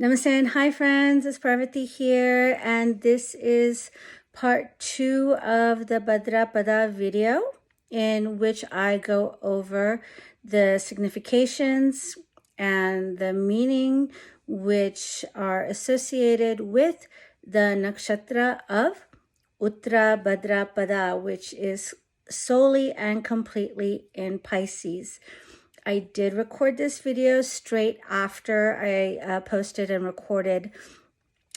Namaste and hi friends, it's Parvati here, and this is part 2 of the Bhadrapada video in which I go over the significations and the meaning which are associated with the Nakshtra of Uttarabhadrapada, which is solely and completely in Pisces. I did record this video straight after I posted and recorded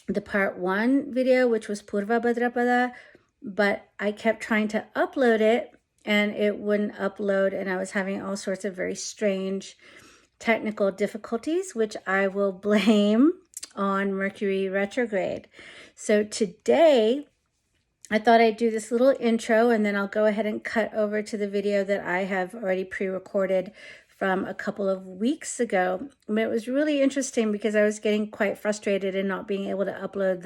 the part 1 video, which was Purva Bhadrapada, but I kept trying to upload it and it wouldn't upload, and I was having all sorts of very strange technical difficulties, which I will blame on Mercury retrograde. So today, I thought I'd do this little intro and then I'll go ahead and cut over to the video that I have already pre-recorded from a couple of weeks ago. But it was really interesting because I was getting quite frustrated in not being able to upload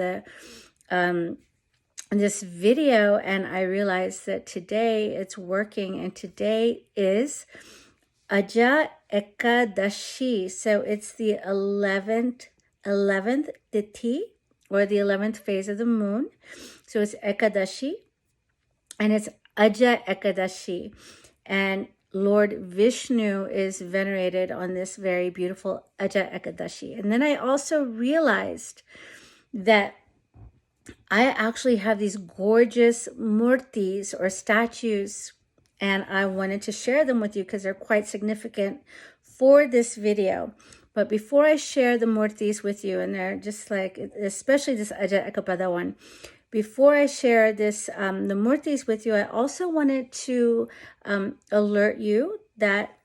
this video, and I realized that today it's working, and today is Aja Ekadashi. So it's the 11th Deity, or the 11th phase of the moon. So it's Ekadashi, and it's Aja Ekadashi. And Lord Vishnu is venerated on this very beautiful Aja Ekadashi. And then I also realized that I actually have these gorgeous murtis or statues, and I wanted to share them with you because they're quite significant for this video. But before I share the murtis with you, and they're just like, especially this Aja Ekapada one, before I share this, the murtis with you, I also wanted to alert you that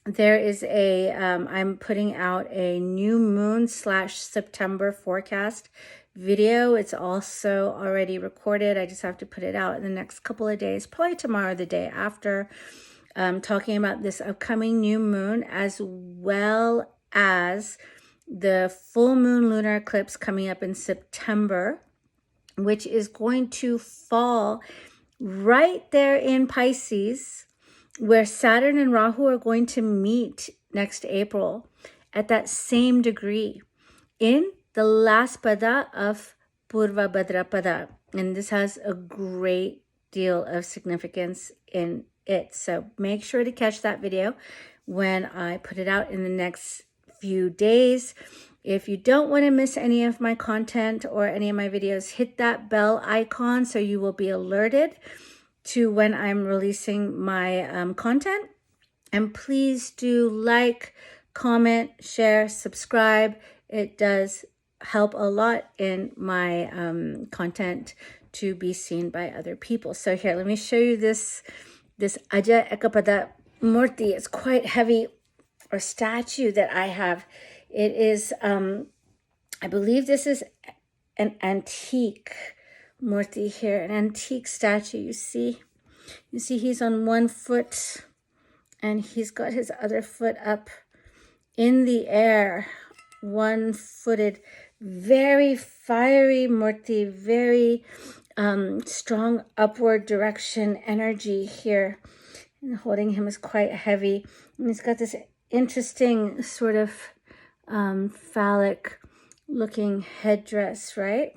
there is a, I'm putting out a new moon / September forecast video. It's also already recorded. I just have to put it out in the next couple of days, probably tomorrow or the day after, talking about this upcoming new moon, as well as the full moon lunar eclipse coming up in September, which is going to fall right there in Pisces, where Saturn and Rahu are going to meet next April at that same degree in the last pada of Purva Bhadrapada. And this has a great deal of significance in it. So make sure to catch that video when I put it out in the next few days. If you don't want to miss any of my content or any of my videos, hit that bell icon so you will be alerted to when I'm releasing my content. And please do like, comment, share, subscribe. It does help a lot in my content to be seen by other people. So here, let me show you this Aja Ekapada Murti. It's quite heavy, or statue that I have. It is, I believe this is an antique murti here, an antique statue. You see he's on one foot and he's got his other foot up in the air, one-footed, very fiery murti, very strong upward direction energy here. And holding him is quite heavy. And he's got this interesting sort of phallic looking headdress, right?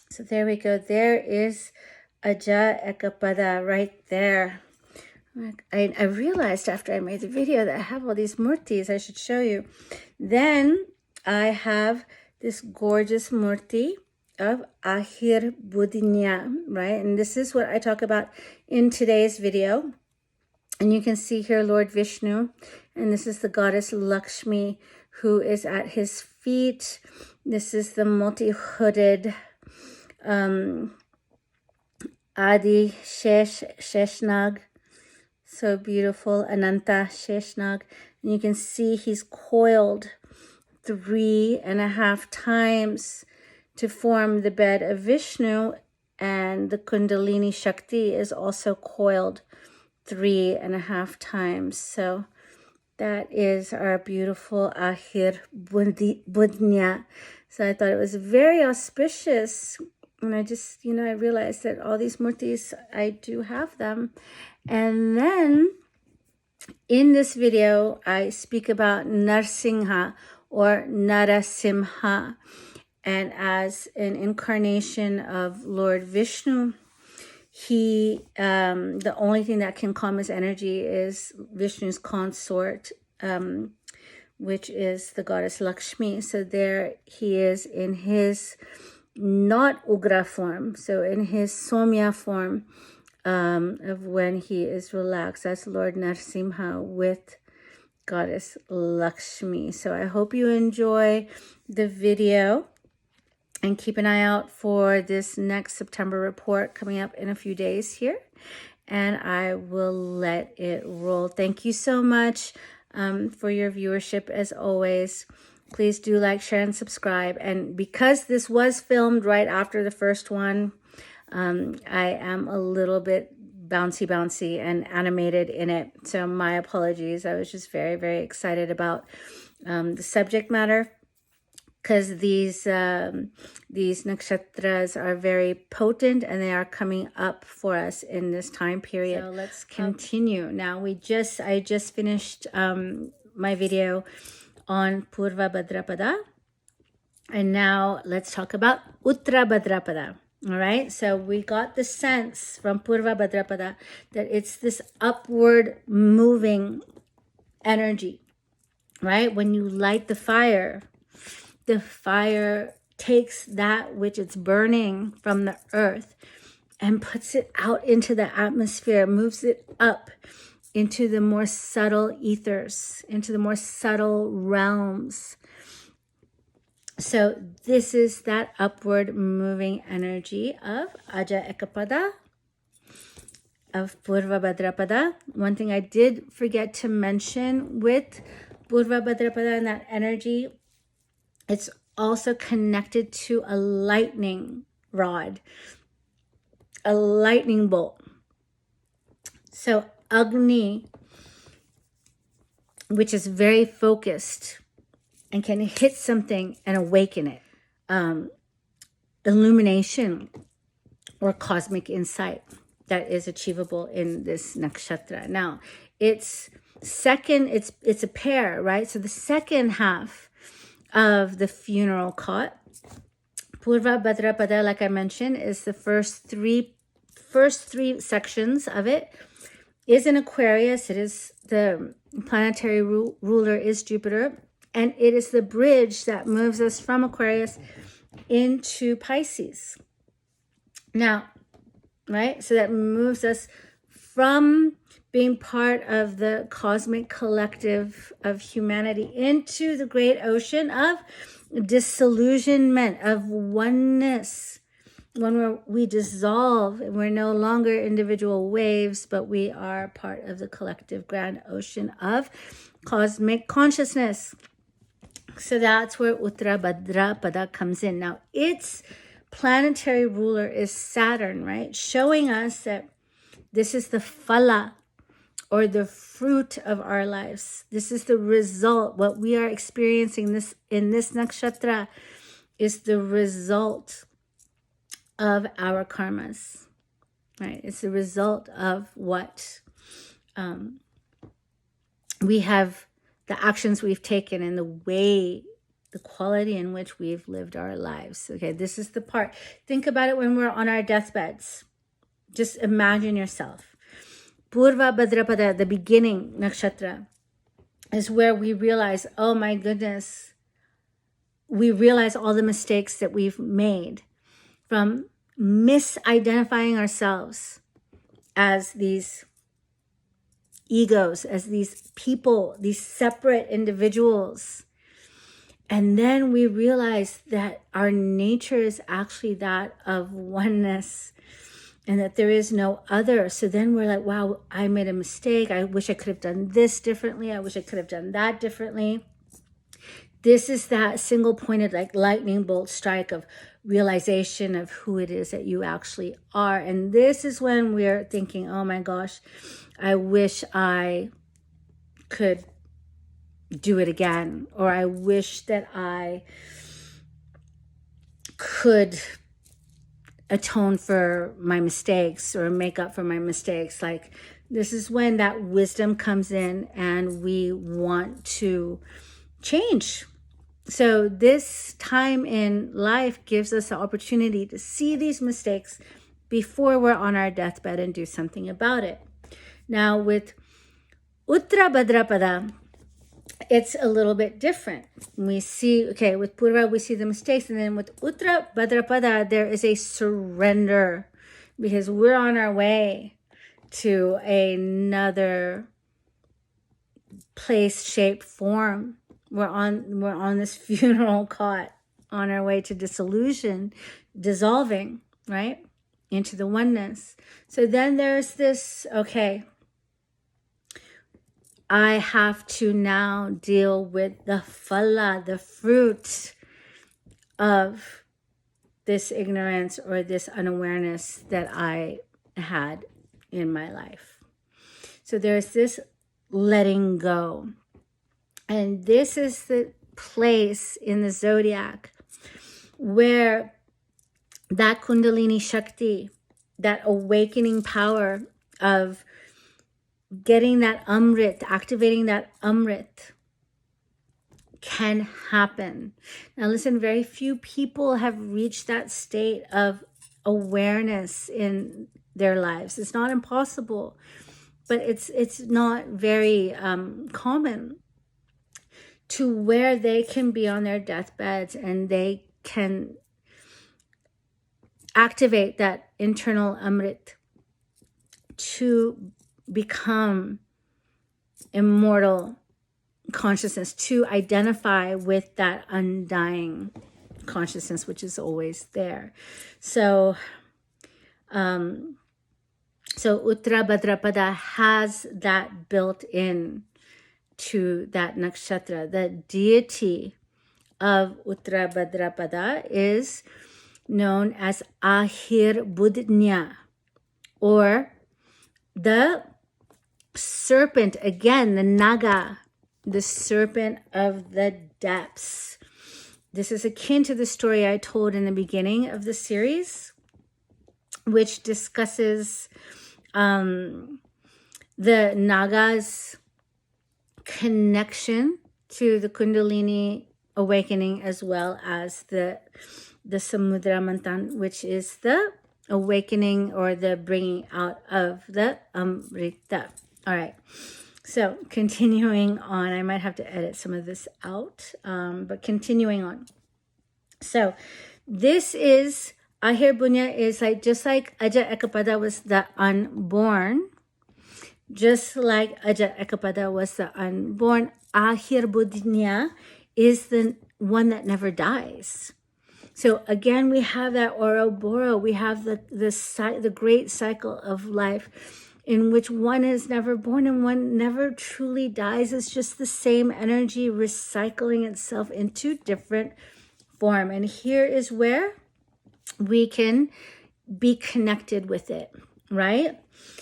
So there we go. There is Aja Ekapada right there. I realized after I made the video that I have all these murtis I should show you. Then I have this gorgeous murti of Ahir Budinya, right? And this is what I talk about in today's video. And you can see here Lord Vishnu, and this is the Goddess Lakshmi who is at his feet. This is the multi-hooded Adi Sheshnag, so beautiful, Ananta Sheshnag. And you can see he's coiled 3.5 times to form the bed of Vishnu, and the Kundalini Shakti is also coiled 3.5 times. So that is our beautiful Ahir Budnya. So I thought it was very auspicious. And I just, I realized that all these murtis, I do have them. And then in this video, I speak about Narsingha, or Narasimha. And as an incarnation of Lord Vishnu, he, the only thing that can calm his energy is Vishnu's consort, which is the goddess Lakshmi. So there he is in his not Ugra form, so in his Somya form, of when he is relaxed. That's Lord Narasimha with goddess Lakshmi. So I hope you enjoy the video. And keep an eye out for this next September report coming up in a few days here. And I will let it roll. Thank you so much for your viewership as always. Please do like, share, and subscribe. And because this was filmed right after the first one, I am a little bit bouncy and animated in it. So my apologies. I was just very, very excited about the subject matter, because these nakshatras are very potent and they are coming up for us in this time period. So let's continue. Now I just finished my video on Purva Bhadrapada, and now let's talk about Utra Bhadrapada. All right, so we got the sense from Purva Bhadrapada that it's this upward moving energy, right? When you light the fire takes that which it's burning from the earth and puts it out into the atmosphere, moves it up into the more subtle ethers, into the more subtle realms. So this is that upward moving energy of Aja Ekapada, of Purva Bhadrapada. One thing I did forget to mention with Purva Bhadrapada and that energy, it's also connected to a lightning rod, a lightning bolt. So Agni, which is very focused and can hit something and awaken it. Illumination or cosmic insight that is achievable in this nakshatra. Now, it's a pair, right? So the second half of the funeral cot, Purva Bhadrapada, like I mentioned, is the first three sections of it, is in Aquarius. It is the planetary ruler is Jupiter, and it is the bridge that moves us from Aquarius into Pisces. Now, right, so that moves us from being part of the cosmic collective of humanity into the great ocean of disillusionment, of oneness, when we dissolve and we're no longer individual waves, but we are part of the collective grand ocean of cosmic consciousness. So that's where Utra Bhadrapada comes in. Now, its planetary ruler is Saturn, right? Showing us that this is the phala, or the fruit of our lives. This is the result. What we are experiencing in this nakshatra is the result of our karmas, right? It's the result of what we have, the actions we've taken, and the quality in which we've lived our lives. Okay, this is the part. Think about it when we're on our deathbeds. Just imagine yourself. Purva Bhadrapada, the beginning nakshatra, is where we realize, oh my goodness, we realize all the mistakes that we've made from misidentifying ourselves as these egos, as these people, these separate individuals. And then we realize that our nature is actually that of oneness, and that there is no other. So then we're like, wow, I made a mistake. I wish I could have done this differently. I wish I could have done that differently. This is that single pointed, like lightning bolt strike of realization of who it is that you actually are. And this is when we're thinking, oh my gosh, I wish I could do it again. Or I wish that I could atone for my mistakes or make up for my mistakes. Like, this is when that wisdom comes in and we want to change. So this time in life gives us the opportunity to see these mistakes before we're on our deathbed and do something about it. Now with Utra Bhadrapada, it's a little bit different. We see, okay, with Purva, we see the mistakes. And then with Utra Bhadrapada, there is a surrender because we're on our way to another place, shape, form. We're on this funeral cot on our way to dissolution, dissolving, right? Into the oneness. So then there's this, okay, I have to now deal with the phala, the fruit of this ignorance or this unawareness that I had in my life. So there's this letting go. And this is the place in the zodiac where that Kundalini Shakti, that awakening power of getting that Amrit, activating that Amrit can happen. Now listen, very few people have reached that state of awareness in their lives. It's not impossible, but it's not very common to where they can be on their deathbeds and they can activate that internal Amrit to become immortal consciousness, to identify with that undying consciousness, which is always there. So, Utra Bhadrapada has that built in to that nakshatra. The deity of Utra Bhadrapada is known as Ahir Budnya, or the serpent, again, the Naga, the serpent of the depths. This is akin to the story I told in the beginning of the series, which discusses the Naga's connection to the Kundalini awakening, as well as the Samudra Manthan, which is the awakening or the bringing out of the Amrita. All right. So continuing on, I might have to edit some of this out, but continuing on. So this is, Ahir Bunya is like, just like Aja Ekapada was the unborn, just like Aja Ekapada was the unborn, Ahir Bunya is the one that never dies. So again, we have that Ouroboros, we have the great cycle of life in which one is never born and one never truly dies. It's just the same energy recycling itself into different form. And here is where we can be connected with it, right?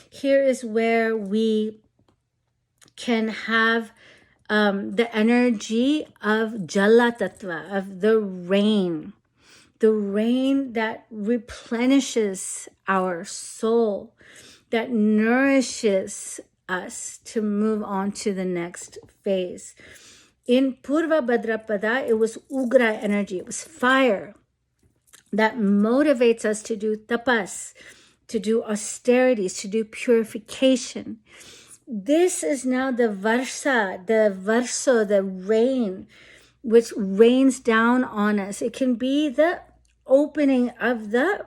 Here is where we can have the energy of Jala Tattva, of the rain that replenishes our soul, that nourishes us to move on to the next phase. In Purva Bhadrapada, it was Ugra energy, it was fire that motivates us to do tapas, to do austerities, to do purification. This is now the Varsa, the rain, which rains down on us. It can be the opening of the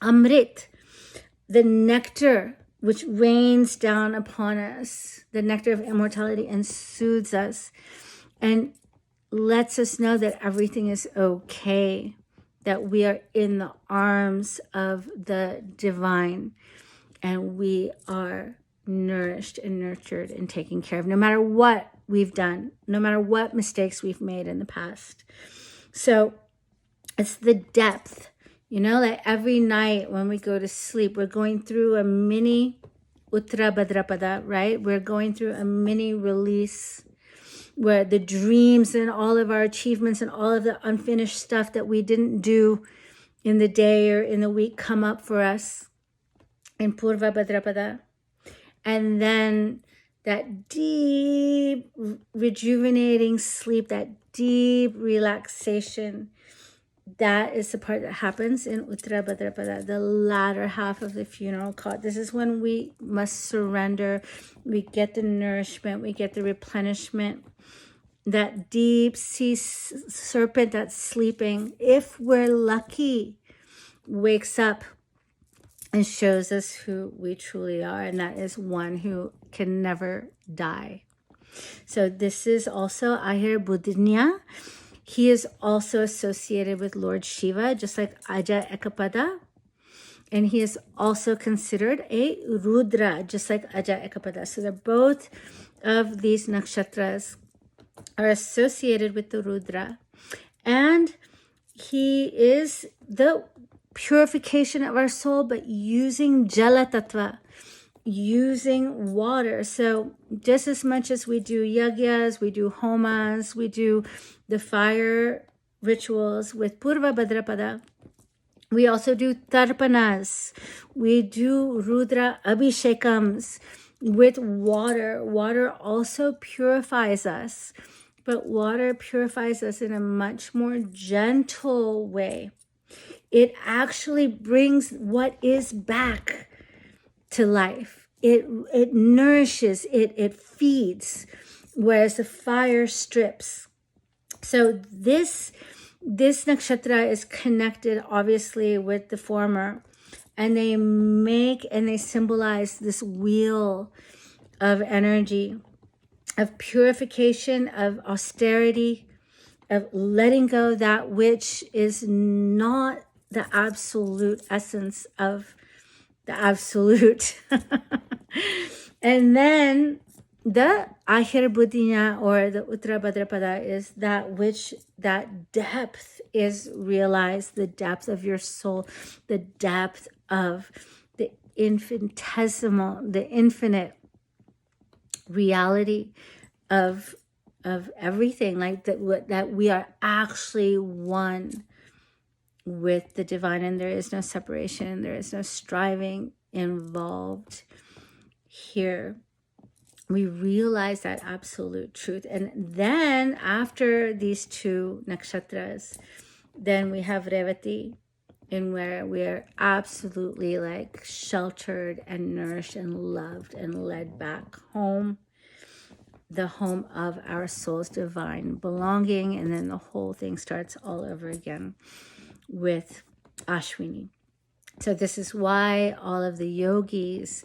Amrit, the nectar which rains down upon us, the nectar of immortality, and soothes us and lets us know that everything is okay, that we are in the arms of the divine and we are nourished and nurtured and taken care of, no matter what we've done, no matter what mistakes we've made in the past. So it's the depth, like every night when we go to sleep, we're going through a mini Utra Bhadrapada, right? We're going through a mini release where the dreams and all of our achievements and all of the unfinished stuff that we didn't do in the day or in the week come up for us in Purva Bhadrapada. And then that deep rejuvenating sleep, that deep relaxation. That is the part that happens in Utra Bhadrapada, the latter half of the funeral call. This is when we must surrender. We get the nourishment, we get the replenishment. That deep sea serpent that's sleeping, if we're lucky, wakes up and shows us who we truly are. And that is one who can never die. So this is also Ahir Buddhinya. He is also associated with Lord Shiva, just like Aja Ekapada. And he is also considered a Rudra, just like Aja Ekapada. So they're both of these nakshatras are associated with the Rudra. And he is the purification of our soul, but using Jala Tattva, using water. So just as much as we do yagyas, we do homas, we do the fire rituals with Purva Bhadrapada, we also do tarpanas, we do Rudra Abhishekams with water. Water also purifies us, but water purifies us in a much more gentle way. It actually brings what is back to life. It nourishes, it feeds, whereas the fire strips. So this nakshatra is connected obviously with the former, and they symbolize this wheel of energy, of purification, of austerity, of letting go that which is not the absolute essence of the absolute. And then the Ahir Buddhinya, or the Uttara Bhadrapada, is that which, that depth is realized, the depth of your soul, the depth of the infinitesimal, the infinite reality of everything, like that we are actually one with the divine, and there is no separation, there is no striving involved here. We realize that absolute truth. And then after these two nakshatras, then we have Revati, in where we're absolutely like sheltered and nourished and loved and led back home, the home of our soul's divine belonging. And then the whole thing starts all over again with Ashwini. So this is why all of the yogis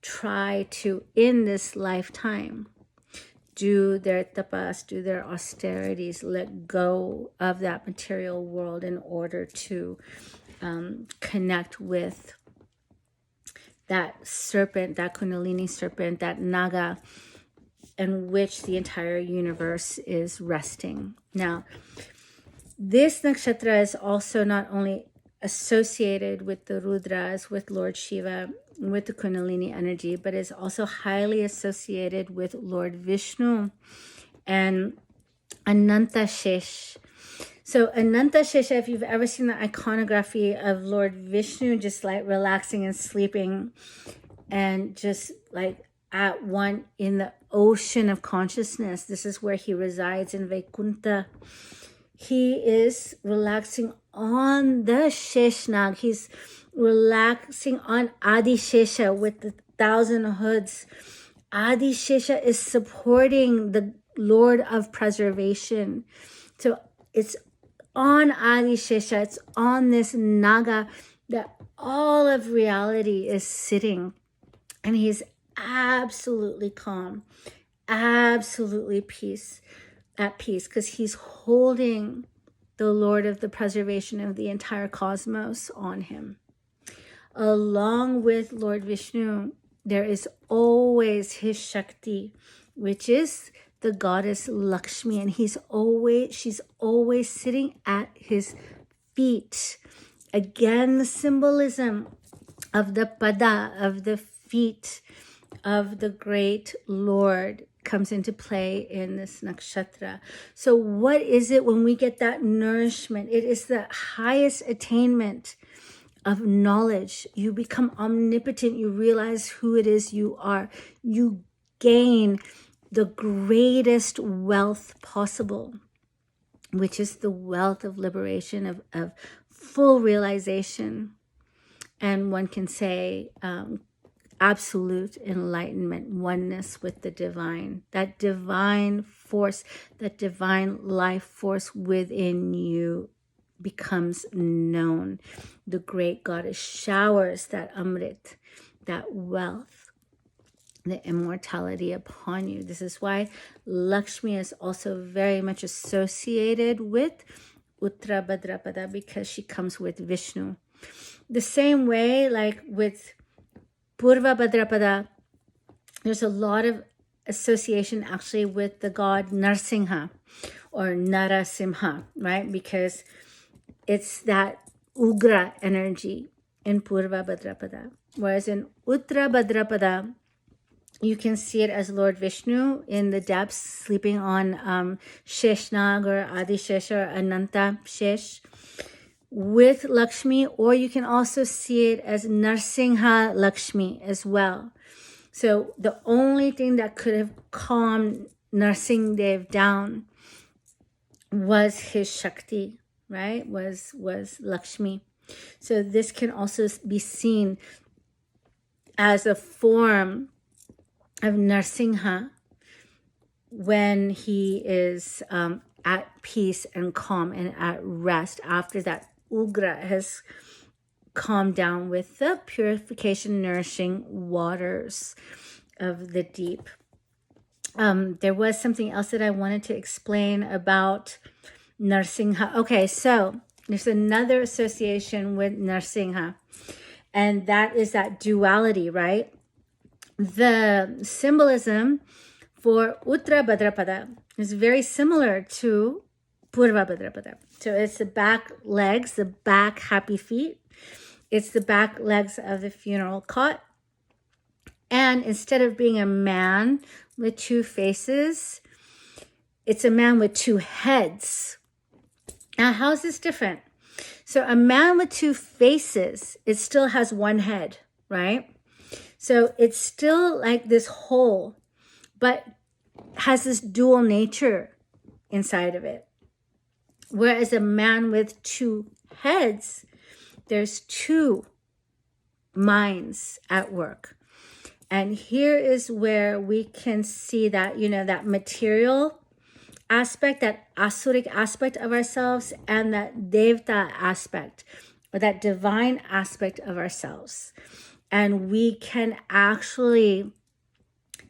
try to, in this lifetime, do their tapas, do their austerities, let go of that material world in order to connect with that serpent, that Kundalini serpent, that Naga, in which the entire universe is resting. Now, this nakshatra is also not only associated with the Rudras, with Lord Shiva, with the Kundalini energy, but is also highly associated with Lord Vishnu and Ananta Shesh. So Ananta Shesha, if you've ever seen the iconography of Lord Vishnu, just like relaxing and sleeping and just like at one in the ocean of consciousness, this is where he resides in Vaikunta. He is relaxing on the Sheshnag. He's relaxing on Adi Shesha with the 1,000 hoods. Adi Shesha is supporting the Lord of Preservation. So it's on Adi Shesha, it's on this Naga that all of reality is sitting. And he's absolutely calm, absolutely at peace, because he's holding the Lord of the Preservation of the entire cosmos on him. Along with Lord Vishnu, there is always his Shakti, which is the Goddess Lakshmi, and she's always sitting at his feet. Again, the symbolism of the pada, of the feet of the great Lord comes into play in this nakshatra. So what is it when we get that nourishment? It is the highest attainment of knowledge. You become omnipotent. You realize who it is you are. You gain the greatest wealth possible, which is the wealth of liberation, of full realization. And one can say absolute enlightenment, oneness with the divine, that divine force, that divine life force within you becomes known. The great goddess showers that amrit, that wealth, the immortality upon you. This is why Lakshmi is also very much associated with Utra Bhadrapada, because she comes with Vishnu. The same way, like with Purva Bhadrapada, there's a lot of association actually with the god Narsingha or Narasimha, right? Because it's that Ugra energy in Purva Bhadrapada. Whereas in Utra Bhadrapada, you can see it as Lord Vishnu in the depths, sleeping on Sheshnag or Adishesha or Ananta Shesh with Lakshmi, or you can also see it as Narsingha Lakshmi as well. So the only thing that could have calmed Narsingdev down was his Shakti, right? Was Lakshmi. So this can also be seen as a form of Narsingha when he is at peace and calm and at rest after that Ugra has calmed down with the purification, nourishing waters of the deep. There was something else that I wanted to explain about Narsingha. Okay, so there's another association with Narsingha, and that is that duality, right? The symbolism for Utra Bhadrapada is very similar to Purva Bhadrapada. So it's the back legs, the back happy feet. It's the back legs of the funeral cot. And instead of being a man with two faces, it's a man with two heads. Now, how is this different? So a man with two faces, it still has one head, right? So it's still like this whole, but has this dual nature inside of it. Whereas a man with two heads, there's two minds at work. And here is where we can see that, that material aspect, that asuric aspect of ourselves, and that devta aspect, or that divine aspect of ourselves. And we can actually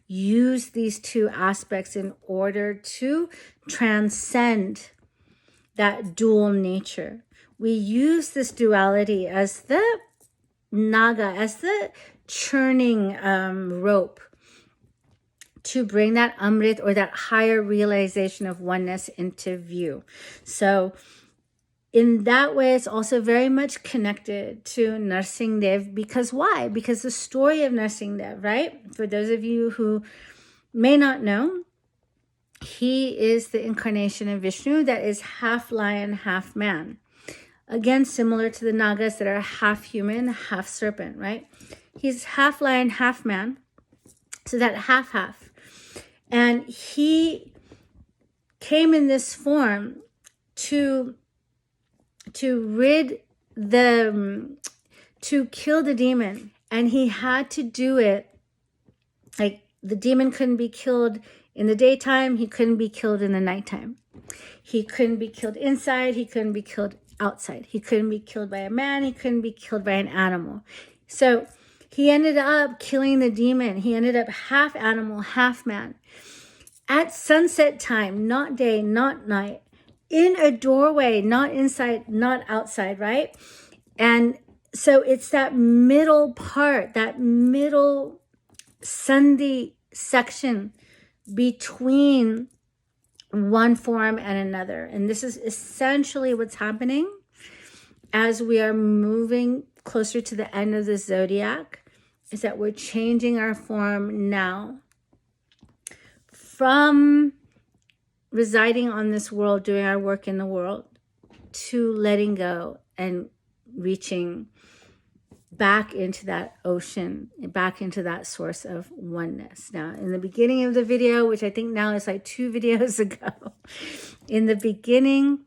use these two aspects in order to transcend that dual nature. We use this duality as the naga, as the churning rope to bring that amrit, or that higher realization of oneness, into view. So in that way, it's also very much connected to Narsingdev. Because why? Because the story of Narsingdev, right? For those of you who may not know, he is the incarnation of Vishnu that is half lion, half man. Again, similar to the Nagas that are half human, half serpent, right? He's half lion, half man. So that half. And he came in this form to kill the demon. And he had to do it, like the demon couldn't be killed in the daytime, he couldn't be killed in the nighttime. He couldn't be killed inside, he couldn't be killed outside. He couldn't be killed by a man, he couldn't be killed by an animal. So he ended up killing the demon. He ended up half animal, half man. At sunset time, not day, not night, in a doorway, not inside, not outside, right? And so it's that middle part, that middle Sandhi section between one form and another. And this is essentially what's happening as we are moving closer to the end of the zodiac, is that we're changing our form now from residing on this world, doing our work in the world, to letting go and reaching back into that ocean, back into that source of oneness. Now, in the beginning of the video, which I think now is like 2 videos ago, in the beginning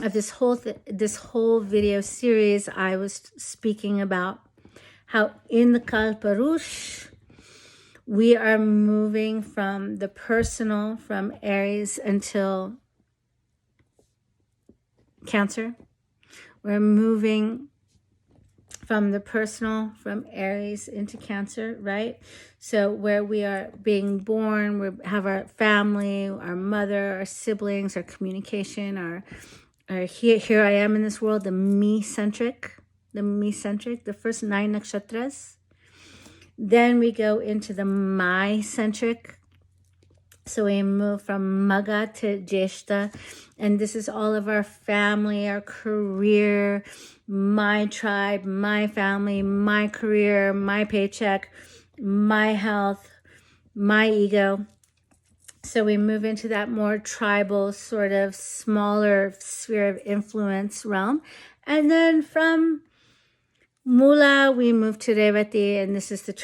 of this whole video series, I was speaking about how in the Kalparush, we are moving from the personal, from Aries until Cancer. We're moving from the personal, from Aries into Cancer, right? So where we are being born, we have our family, our mother, our siblings, our communication, our here I am in this world, the me-centric, the first 9 nakshatras. Then we go into the my-centric. So we move from Magha to Jeshta, and this is all of our family, our career, my tribe, my family, my career, my paycheck, my health, my ego. So we move into that more tribal, sort of smaller sphere of influence realm. And then from Mula, we move to Revati, and this is the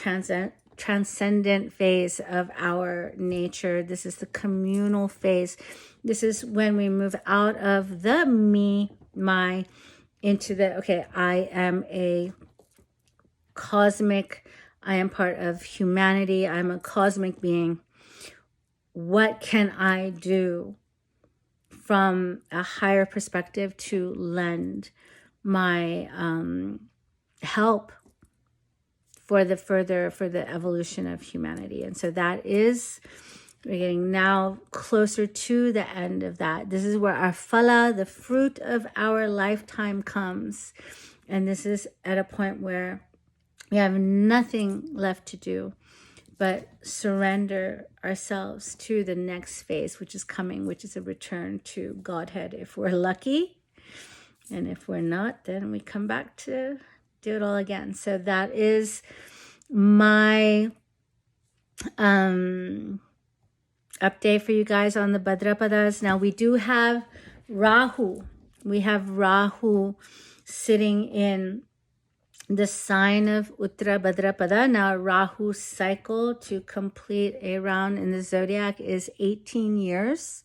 transcendent phase of our nature. This is the communal phase. This is when we move out of the me, my, into the, okay, I am a cosmic, I am part of humanity, I'm a cosmic being. What can I do from a higher perspective to lend my help for the evolution of humanity? And so that is, we're getting now closer to the end of that. This is where our phala, the fruit of our lifetime, comes. And this is at a point where we have nothing left to do but surrender ourselves to the next phase, which is coming, which is a return to Godhead if we're lucky. And if we're not, then we come back to do it all again. So that is my update for you guys on the Bhadrapadas. Now we do have Rahu. We have Rahu sitting in the sign of Utra Bhadrapada. Now Rahu's cycle to complete a round in the zodiac is 18 years.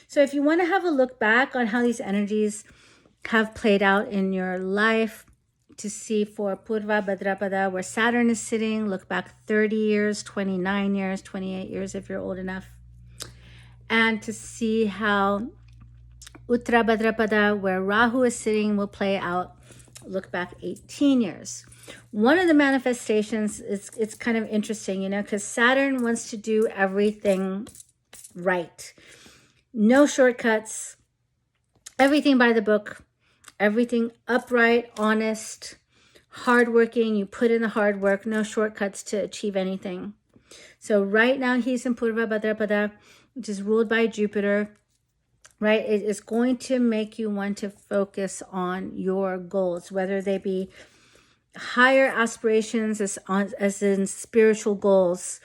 So if you want to have a look back on how these energies have played out in your life, to see for Purva Bhadrapada where Saturn is sitting, look back 30 years, 29 years, 28 years if you're old enough. And to see how Utra Bhadrapada where Rahu is sitting will play out, look back 18 years. One of the manifestations, it's kind of interesting, you know, because Saturn wants to do everything right. No shortcuts, everything by the book, everything upright, honest, hardworking. You put in the hard work, no shortcuts to achieve anything. So right now he's in Purva Bhadrapada, which is ruled by Jupiter, right? It is going to make you want to focus on your goals, whether they be higher aspirations as in spiritual goals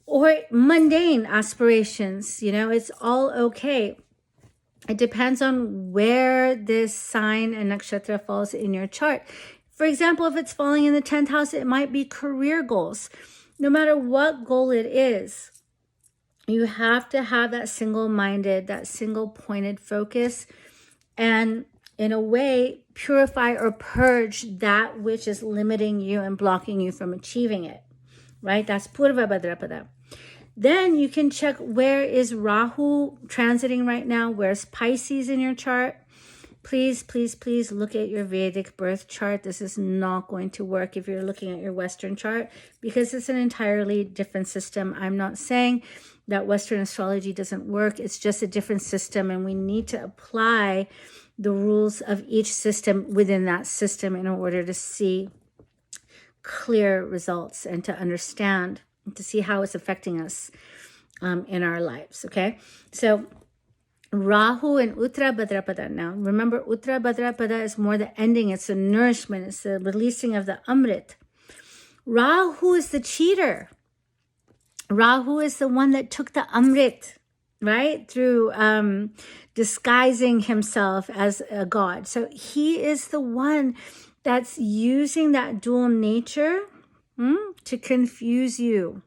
or mundane aspirations. You know, it's all okay. It depends on where this sign and nakshatra falls in your chart. For example, if it's falling in the 10th house, it might be career goals. No matter what goal it is, you have to have that single-minded, that single-pointed focus, and in a way, purify or purge that which is limiting you and blocking you from achieving it, right? That's Purva Bhadrapada. Then you can check where is Rahu transiting right now. Where's Pisces in your chart? Please, please, please look at your Vedic birth chart. This is not going to work if you're looking at your Western chart because it's an entirely different system. I'm not saying that Western astrology doesn't work. It's just a different system, and we need to apply the rules of each system within that system in order to see clear results and to understand, to see how it's affecting us in our lives, okay? So Rahu and Utra Bhadrapada. Now, remember, Utra Bhadrapada is more the ending. It's the nourishment. It's the releasing of the Amrit. Rahu is the cheater. Rahu is the one that took the Amrit, right? Through disguising himself as a god. So he is the one that's using that dual nature to confuse you.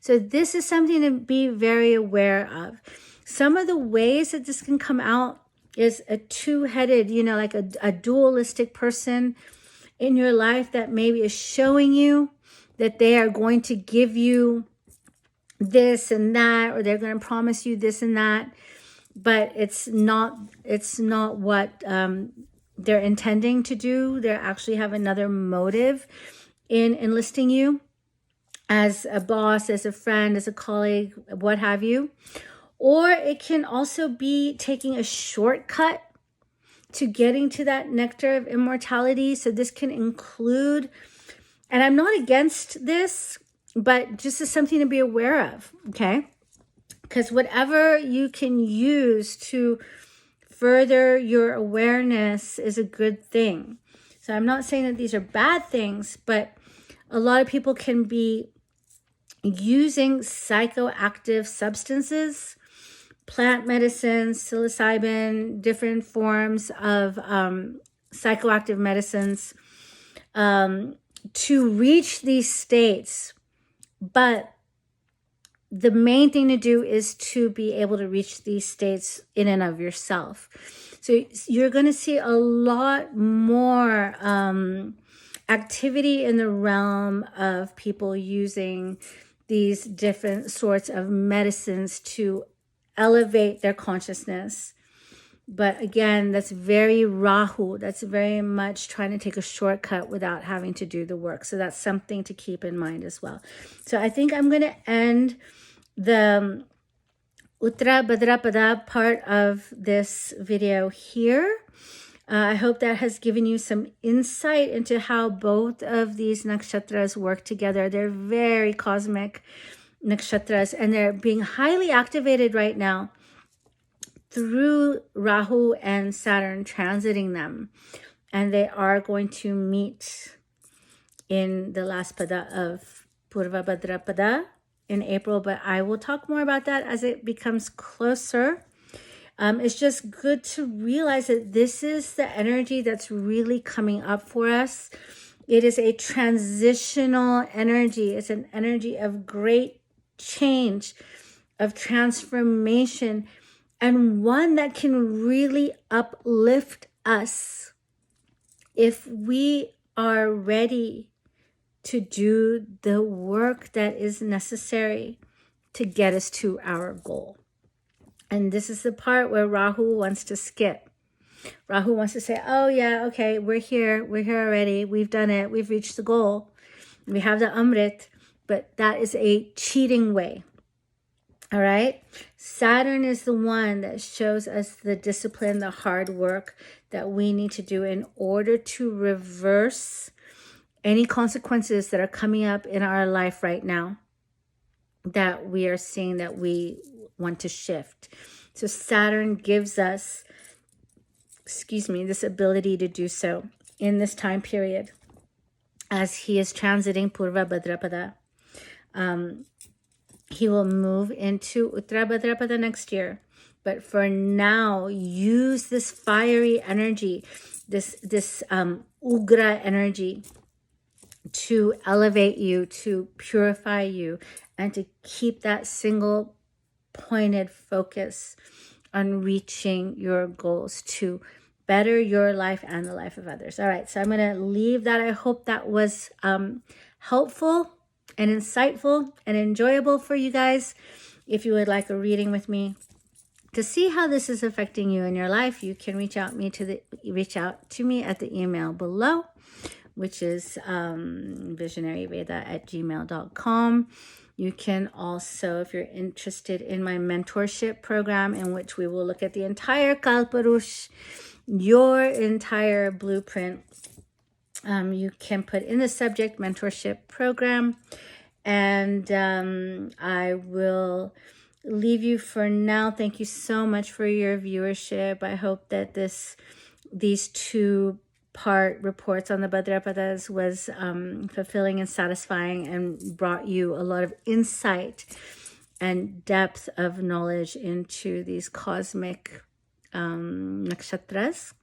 So this is something to be very aware of. Some of the ways that this can come out is a two-headed, like a dualistic person in your life that maybe is showing you that they are going to give you this and that, or they're going to promise you this and that, but it's not what they're intending to do. They actually have another motive in enlisting you as a boss, as a friend, as a colleague, what have you. Or it can also be taking a shortcut to getting to that nectar of immortality. So this can include, and I'm not against this, but just as something to be aware of, okay? Because whatever you can use to further your awareness is a good thing. So I'm not saying that these are bad things, but a lot of people can be using psychoactive substances, plant medicines, psilocybin, different forms of psychoactive medicines to reach these states. But the main thing to do is to be able to reach these states in and of yourself. So you're going to see a lot more activity in the realm of people using these different sorts of medicines to elevate their consciousness. But again, that's very Rahu. That's very much trying to take a shortcut without having to do the work. So that's something to keep in mind as well. So I think I'm going to end the Utra Bhadrapada part of this video here. I hope that has given you some insight into how both of these nakshatras work together. They're very cosmic nakshatras, and they're being highly activated right now through Rahu and Saturn transiting them. And they are going to meet in the last pada of Purva Bhadrapada in April, but I will talk more about that as it becomes closer. It's just good to realize that this is the energy that's really coming up for us. It is a transitional energy. It's an energy of great change, of transformation, and one that can really uplift us if we are ready to do the work that is necessary to get us to our goal. And this is the part where Rahu wants to skip. Rahu wants to say, oh yeah, okay, we're here already, we've done it, we've reached the goal, we have the Amrit, but that is a cheating way. All right. Saturn is the one that shows us the discipline, the hard work that we need to do in order to reverse any consequences that are coming up in our life right now that we are seeing that we want to shift. So Saturn gives us, this ability to do so in this time period as he is transiting Purva Bhadrapada. He will move into Utra Bhadrapada next year. But for now, use this fiery energy, this Ugra energy to elevate you, to purify you, and to keep that single pointed focus on reaching your goals to better your life and the life of others. All right, so I'm going to leave that. I hope that was helpful and insightful and enjoyable for you guys. If you would like a reading with me to see how this is affecting you in your life, you can reach out to me at the email below, which is visionaryveda@gmail.com. You can also, if you're interested in my mentorship program, in which we will look at the entire Kalparush, your entire blueprint, you can put in the subject mentorship program, and I will leave you for now. Thank you so much for your viewership. I hope that these two-part reports on the Bhadrapadas was fulfilling and satisfying and brought you a lot of insight and depth of knowledge into these cosmic nakshatras.